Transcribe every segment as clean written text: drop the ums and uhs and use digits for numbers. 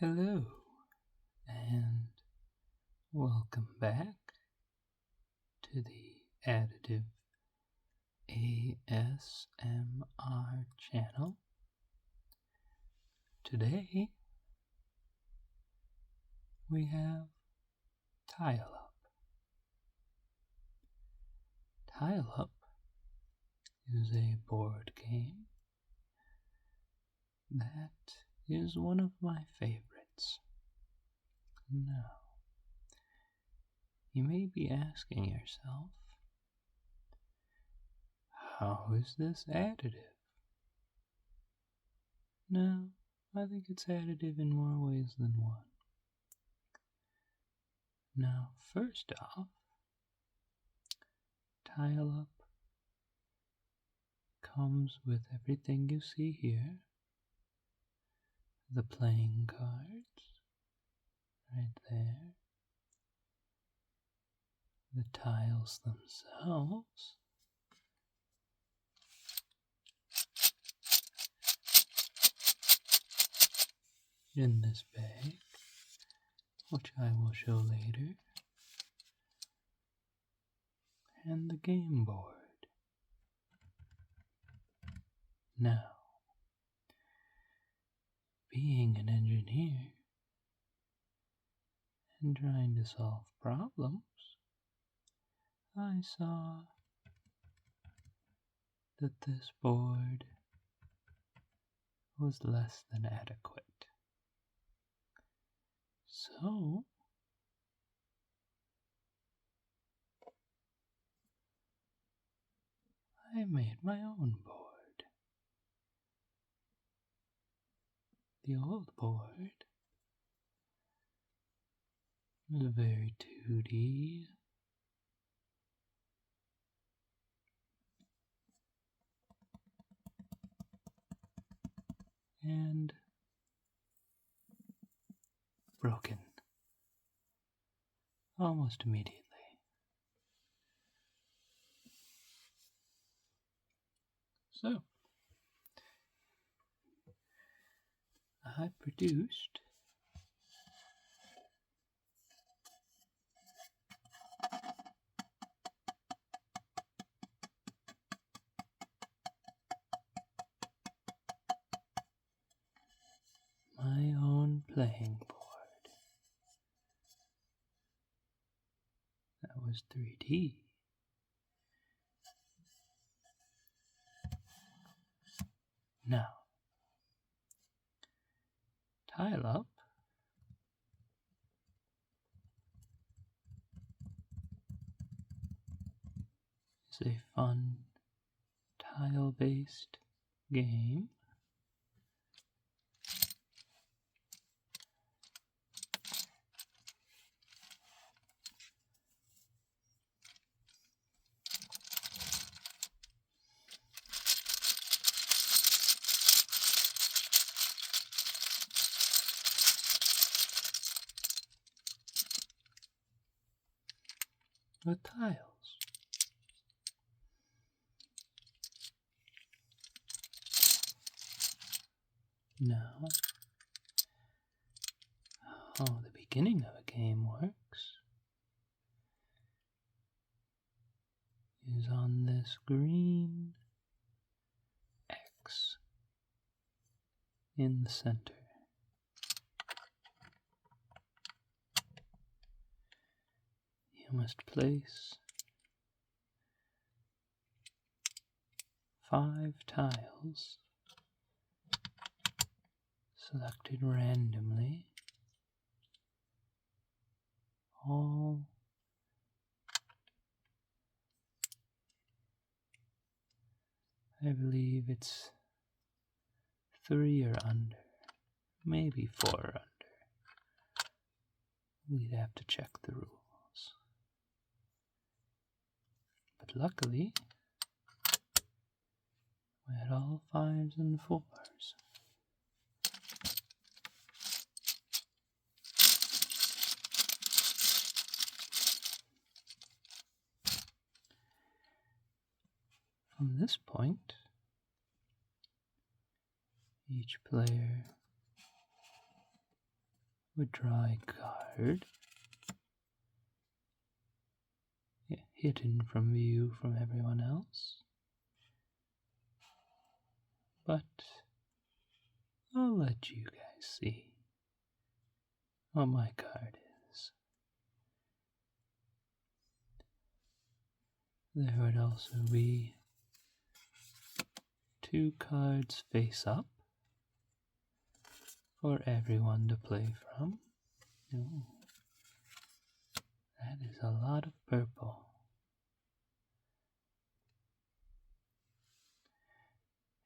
Hello, and welcome back to the Additive ASMR channel. Today, we have Tile Up. Tile Up is a board game that is one of my favorites. Now, you may be asking yourself, how is this additive? No, I think it's additive in more ways than one. Now, first off, Tile Up comes with everything you see here. The playing cards, right there. The tiles themselves. In this bag, which I will show later. And the game board. Now, being an engineer and trying to solve problems, I saw that this board was less than adequate. So, I made my own board. The old board was very 2D. And broken almost immediately. So, I produced my own playing board. That was 3D. Now, Tile Up is a fun tile-based game. With tiles. Now, how the beginning of a game works is on this green X in the center. You must place 5 tiles selected randomly, all I believe it's 3 or under, maybe 4 or under. We'd have to check the rules. But luckily, we had all 5s and 4s. From this point, each player would draw a card hidden from view from everyone else, but I'll let you guys see what my card is. There would also be 2 cards face up for everyone to play from. Ooh, that is a lot of purple.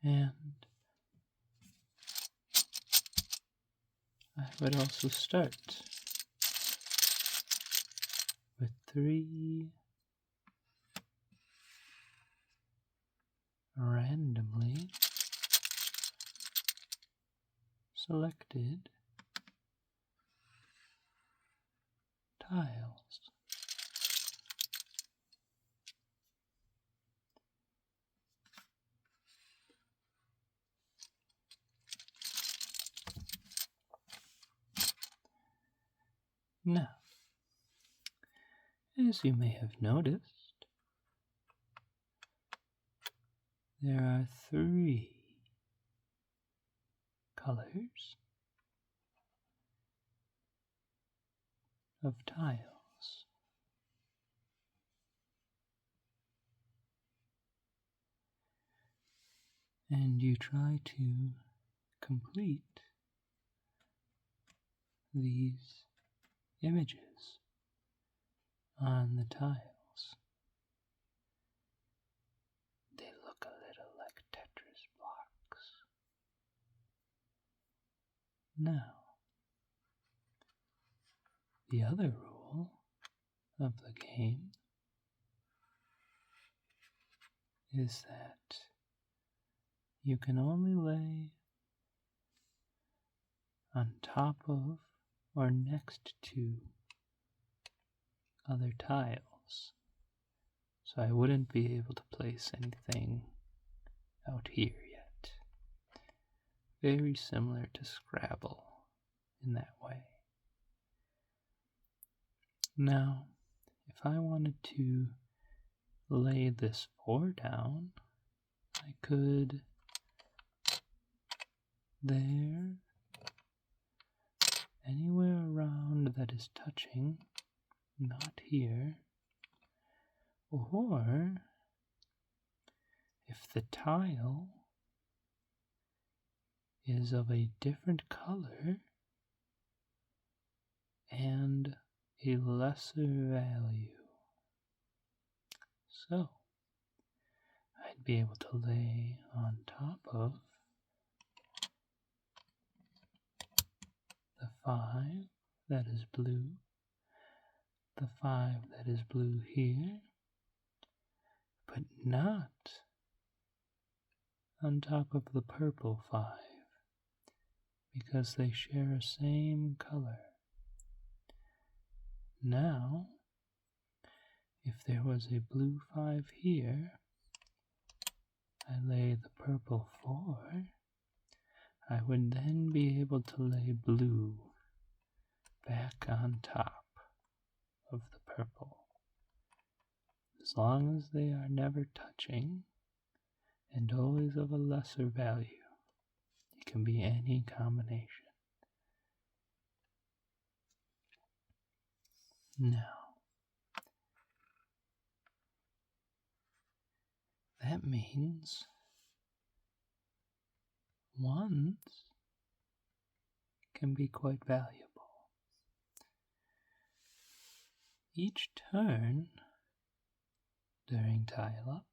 And I would also start with 3 randomly selected tiles. Now, as you may have noticed, there are 3 colors of tiles. And you try to complete these images on the tiles. They look a little like Tetris blocks. Now, the other rule of the game is that you can only lay on top of or next to other tiles. So I wouldn't be able to place anything out here yet. Very similar to Scrabble in that way. Now, if I wanted to lay this 4 down, I could there, anywhere around that is touching, not here, or if the tile is of a different color and a lesser value. So, I'd be able to lay on top of the 5 that is blue, the 5 that is blue here, but not on top of the purple 5, because they share a same color. Now, if there was a blue 5 here, I lay the purple 4, I would then be able to lay blue back on top of the purple. As long as they are never touching and always of a lesser value, it can be any combination. Now, that means ones can be quite valuable. Each turn during tile up,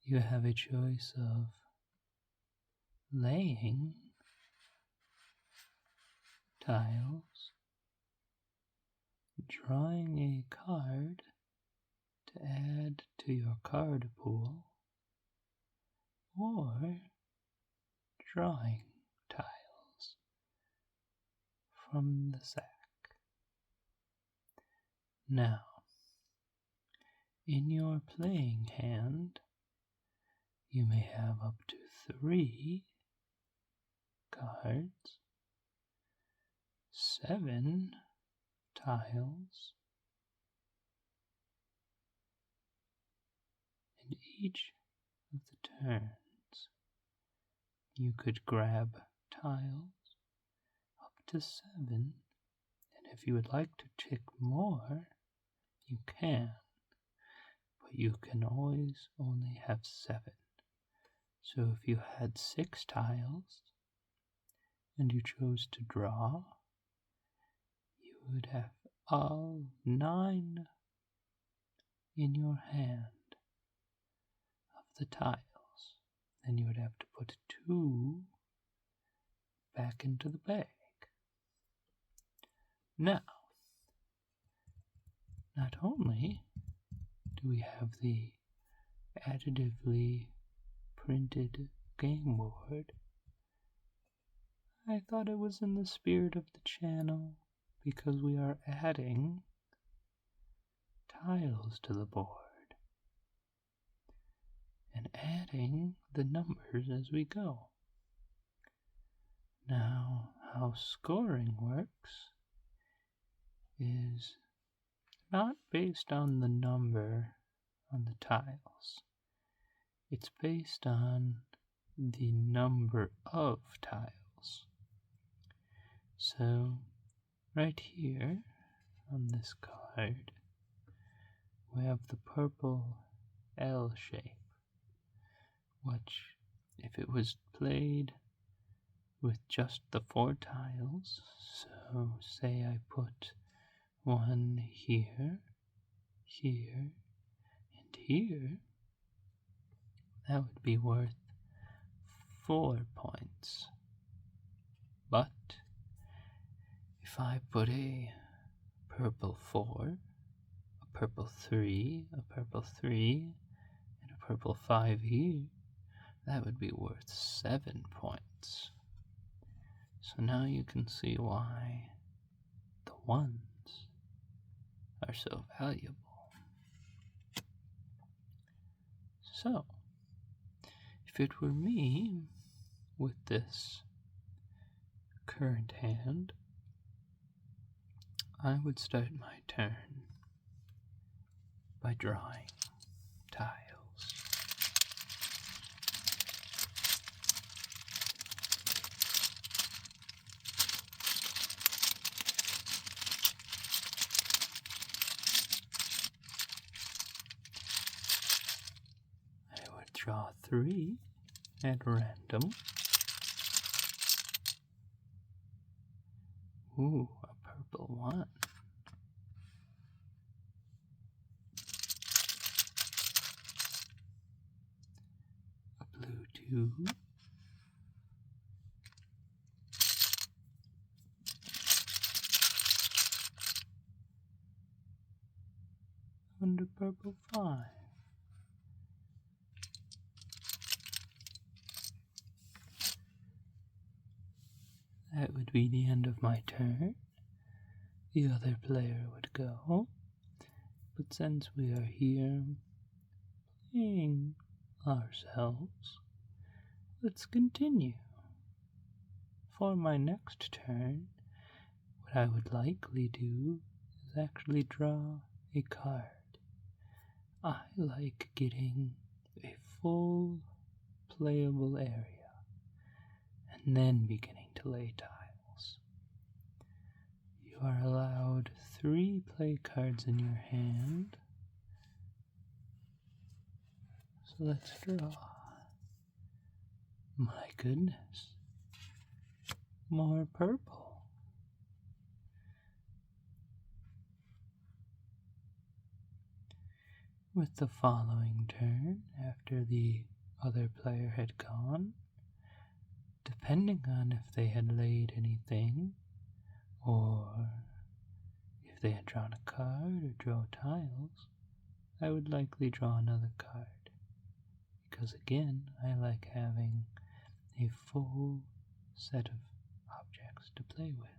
you have a choice of laying tiles, drawing a card to add to your card pool, or drawing tiles from the sack. Now, in your playing hand, you may have up to 3 cards 7 tiles, and each of the turns you could grab tiles up to 7, and if you would like to tick more, you can, but you can always only have 7. So if you had 6 tiles and you chose to draw, you would have all 9 in your hand of the tiles. Then you would have to put 2 back into the bag. Now, not only do we have the additively printed game board, I thought it was in the spirit of the channel because we are adding tiles to the board and adding the numbers as we go. Now, how scoring works is not based on the number on the tiles. It's based on the number of tiles. So, right here on this card, we have the purple L shape, which, if it was played with just the 4 tiles, so say I put 1 here, here, and here, that would be worth 4 points. But if I put a purple 4, a purple 3, a purple 3, and a purple 5 here, that would be worth 7 points. So now you can see why the 1s are so valuable. So, if it were me with this current hand, I would start my turn by drawing tiles. I would draw 3 at random. Ooh, a purple 1. A blue 2. And a purple 5. That would be the end of my turn. The other player would go. But since we are here playing ourselves, let's continue. For my next turn, what I would likely do is actually draw a card. I like getting a full playable area and then beginning to lay tiles. You are allowed 3 play cards in your hand. So let's draw. My goodness. More purple. With the following turn, after the other player had gone, depending on if they had laid anything, or if they had drawn a card or draw tiles, I would likely draw another card. Because again, I like having a full set of objects to play with.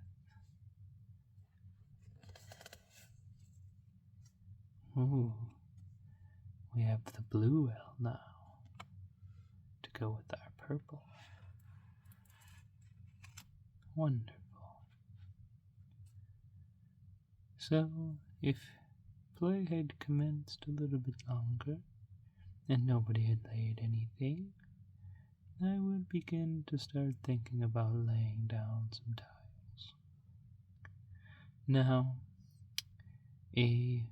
Ooh, we have the blue L now to go with our purple. Wonderful. So, if play had commenced a little bit longer, and nobody had laid anything, I would begin to start thinking about laying down some tiles. Now, a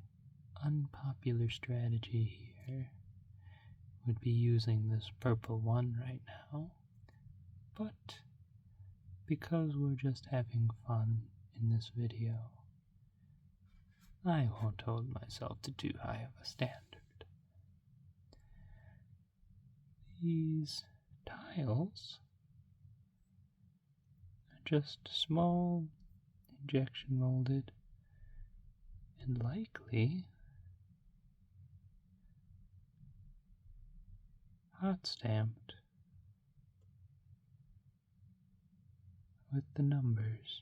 unpopular strategy here would be using this purple one right now, but because we're just having fun in this video, I won't hold myself to too high of a standard. These tiles are just small, injection molded, and likely hot stamped with the numbers.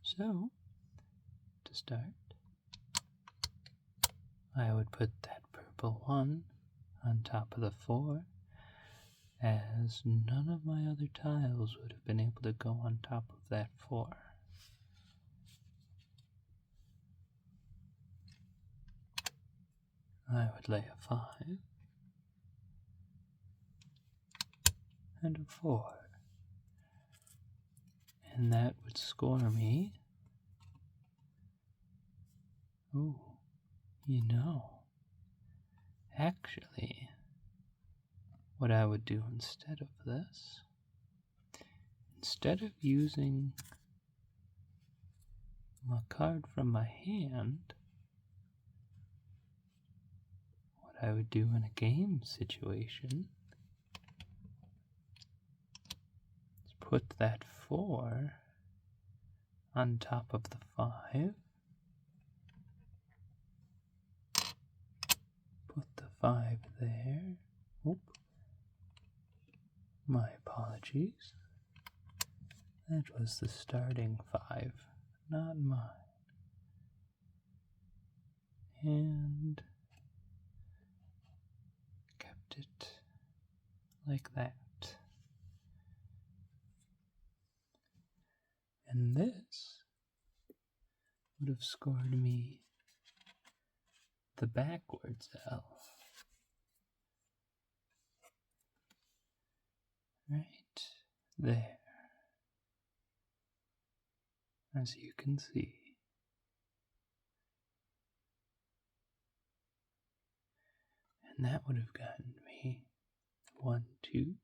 So, to start, I would put that purple one on top of the 4, as none of my other tiles would have been able to go on top of that 4. I would lay a 5 and a 4, and that would score me. Ooh, you know, actually, what I would do instead of this, instead of using a card from my hand, what I would do in a game situation is put that 4 on top of the 5, put the 5 there. Oop. My apologies. That was the starting 5, not mine. And kept it like that. And this would have scored me the backwards L. Right there, as you can see. And that would have gotten me 1, 2,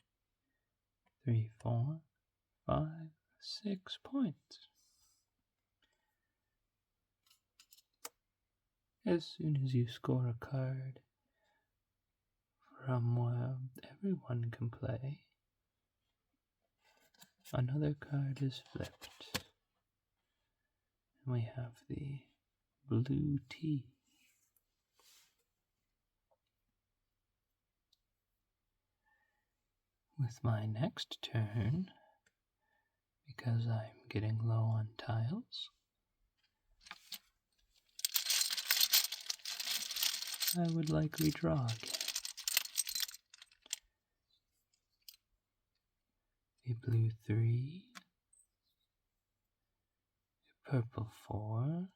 3, 4, 5, 6 points. As soon as you score a card from where everyone can play, another card is flipped. And we have the blue T. With my next turn, because I'm getting low on tiles, I would likely draw again. A blue 3, a purple 4,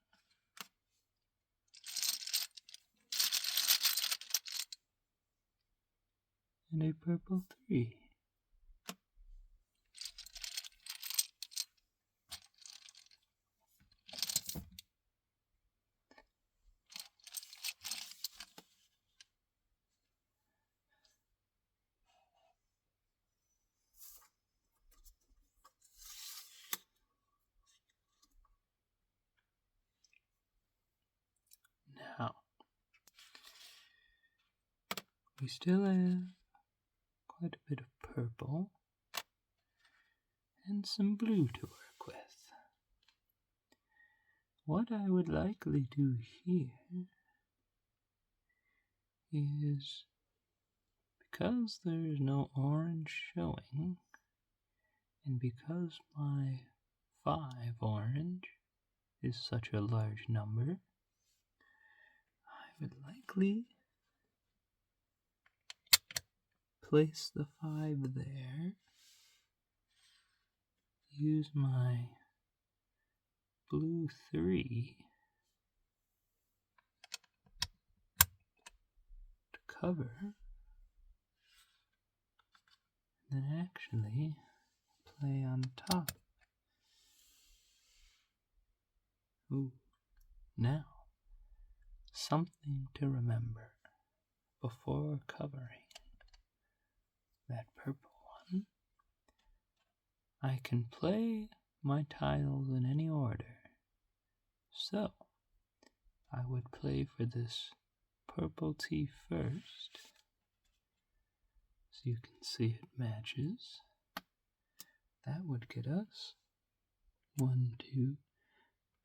and a purple 3. Now, we still have quite a bit of purple and some blue to work with. What I would likely do here is, because there is no orange showing, and because my 5 orange is such a large number, I would likely place the 5 there, use my blue 3 to cover, then actually play on top. Ooh, now, something to remember before covering that purple one. I can play my tiles in any order. So, I would play for this purple tea first, so you can see it matches. That would get us 1, 2,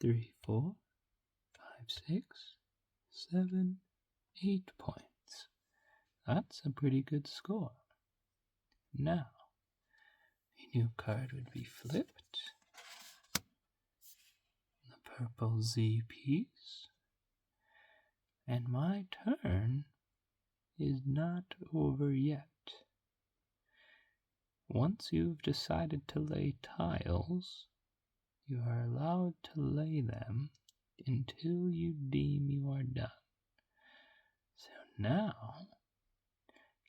3, 4, 5, 6, 7, 8 points. That's a pretty good score. Now, a new card would be flipped. The purple Z piece. And my turn is not over yet. Once you've decided to lay tiles, you are allowed to lay them until you deem you are done. So now,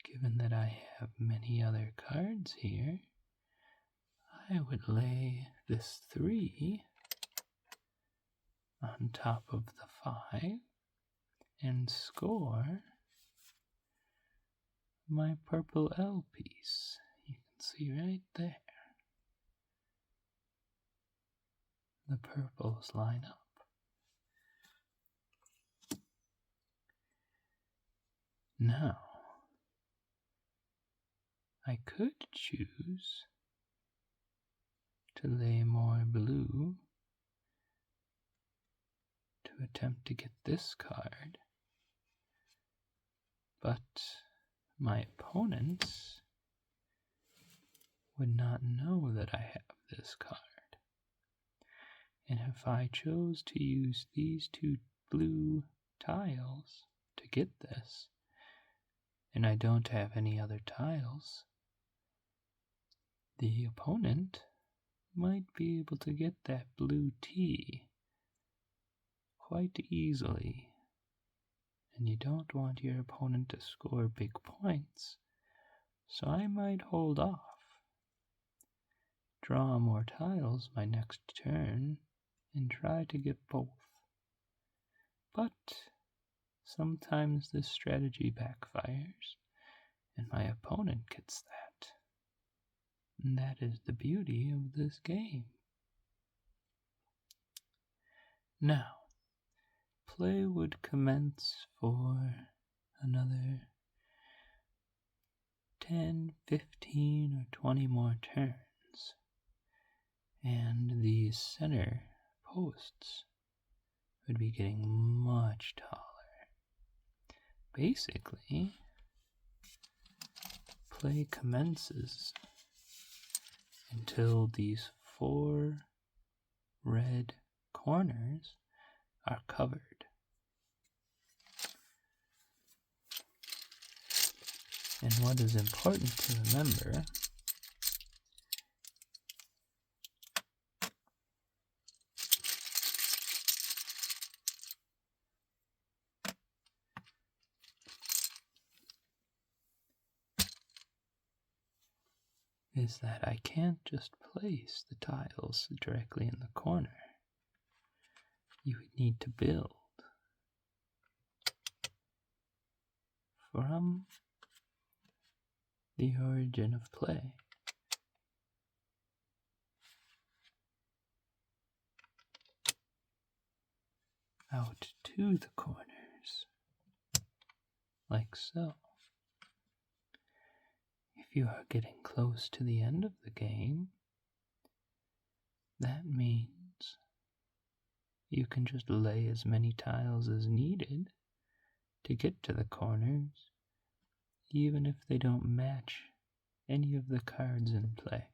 given that I have many other cards here, I would lay this 3 on top of the 5 and score my purple L piece. You can see right there. The purples line up. Now, I could choose to lay more blue to attempt to get this card, but my opponents would not know that I have this card. And if I chose to use these 2 blue tiles to get this, and I don't have any other tiles, the opponent might be able to get that blue T quite easily. And you don't want your opponent to score big points, so I might hold off, draw more tiles my next turn, and try to get both. But sometimes this strategy backfires, and my opponent gets that. And that is the beauty of this game. Now, play would commence for another 10, 15, or 20 more turns, and these center posts would be getting much taller. Basically, play commences until these 4 red corners are covered. And what is important to remember is that I can't just place the tiles directly in the corner. You would need to build from the origin of play. Out to the corners, like so. If you are getting close to the end of the game, that means you can just lay as many tiles as needed to get to the corners, even if they don't match any of the cards in play.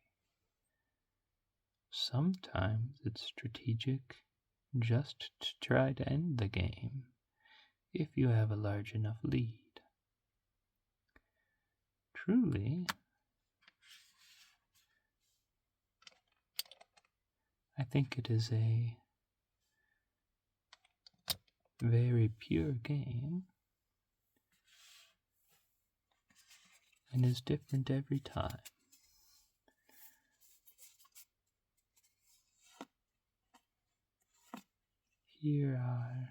Sometimes it's strategic just to try to end the game if you have a large enough lead. Truly, I think it is a very pure game and is different every time. Here are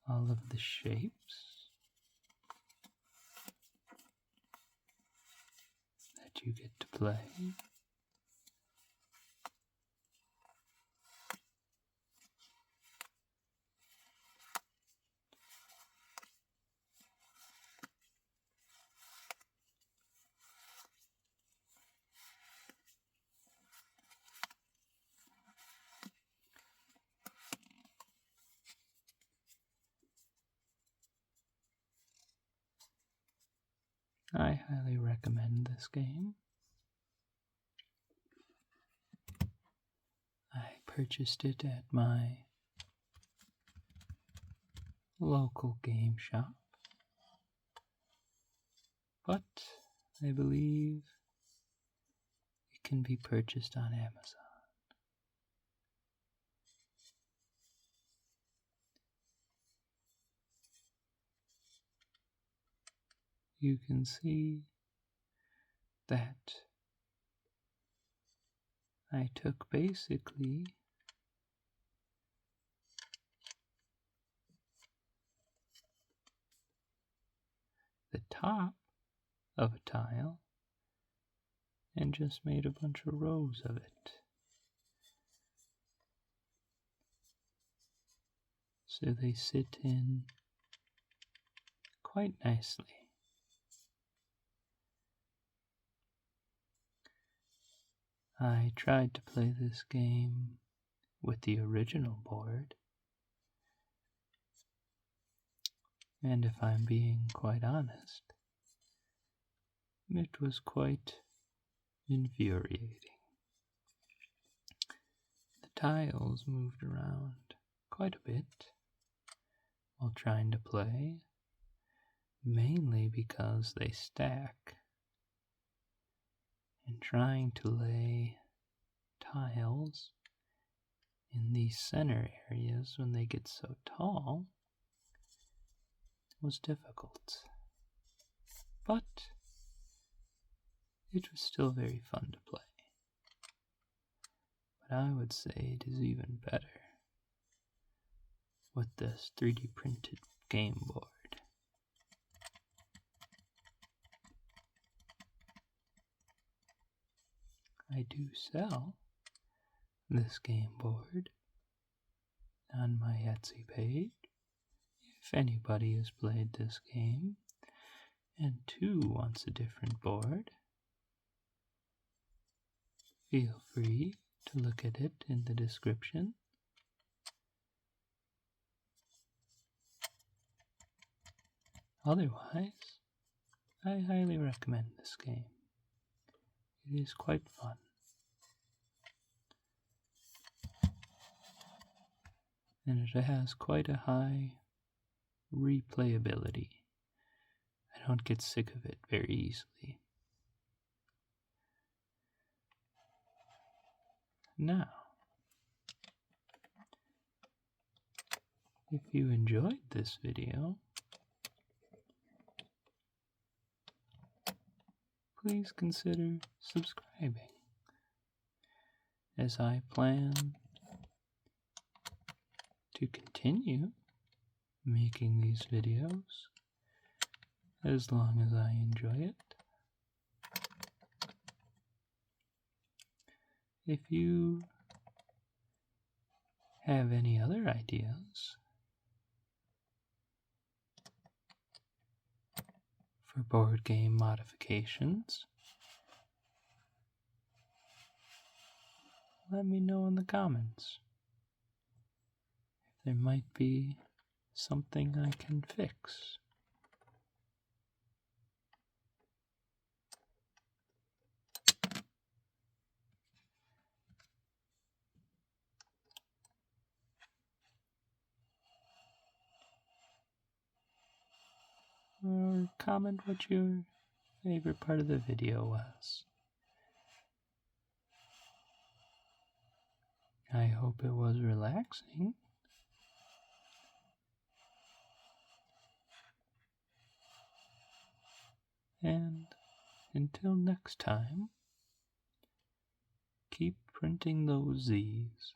all of the shapes that you get to play. I highly recommend this game. I purchased it at my local game shop, but I believe it can be purchased on Amazon. You can see that I took basically the top of a tile and just made a bunch of rows of it. So they sit in quite nicely. I tried to play this game with the original board, and if I'm being quite honest, it was quite infuriating. The tiles moved around quite a bit while trying to play, mainly because they stack. And trying to lay tiles in these center areas when they get so tall was difficult. But it was still very fun to play. But I would say it is even better with this 3D printed game board. I do sell this game board on my Etsy page. If anybody has played this game and too wants a different board, feel free to look at it in the description. Otherwise, I highly recommend this game. It is quite fun. And it has quite a high replayability. I don't get sick of it very easily. Now, if you enjoyed this video, please consider subscribing, as I plan to continue making these videos as long as I enjoy it. If you have any other ideas for board game modifications, let me know in the comments. If there might be something I can fix. Or comment what your favorite part of the video was. I hope it was relaxing. until next time, keep printing those Z's.